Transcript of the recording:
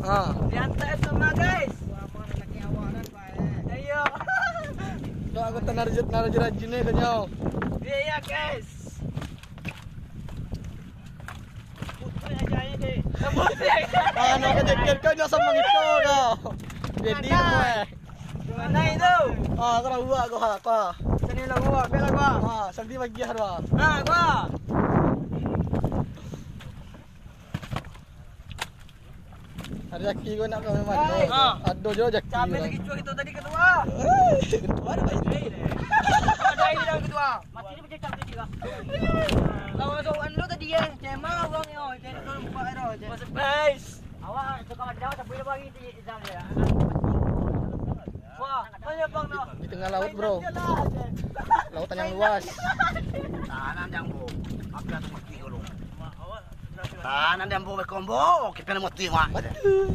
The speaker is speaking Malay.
Diantar semua guys. Laki awak kan baik. Ayo. Doa aku narajin rajinnya kanyo. Iya guys. Putri aja deh. Ano ka dikir ka nyo sa mga ito ka. Jadi mo eh. Mana itu? Kau buat kau apa? Sini lah gua, bela gua. Sampai bagi harwa. Gua. Ada jaki kau nak kau memang. Ado jo jaki. Sampai lagi cuak itu tadi ketua. Ketua ada baik. Ada ini dah ketua. Mati ni macam tak juga. Lawan sowan lu tadi ya. Cemang abang yo. Jadi tu buka ero. Masuk base. Awak suka macam apa boleh bagi di sana ya. Wah, mana bang no? Di tengah laut bro. Lautan yang luas. Tahanan jambu. Apa tu mati dulu. Tahanan jambu berkombo. Kita nak mati mak. Ayo.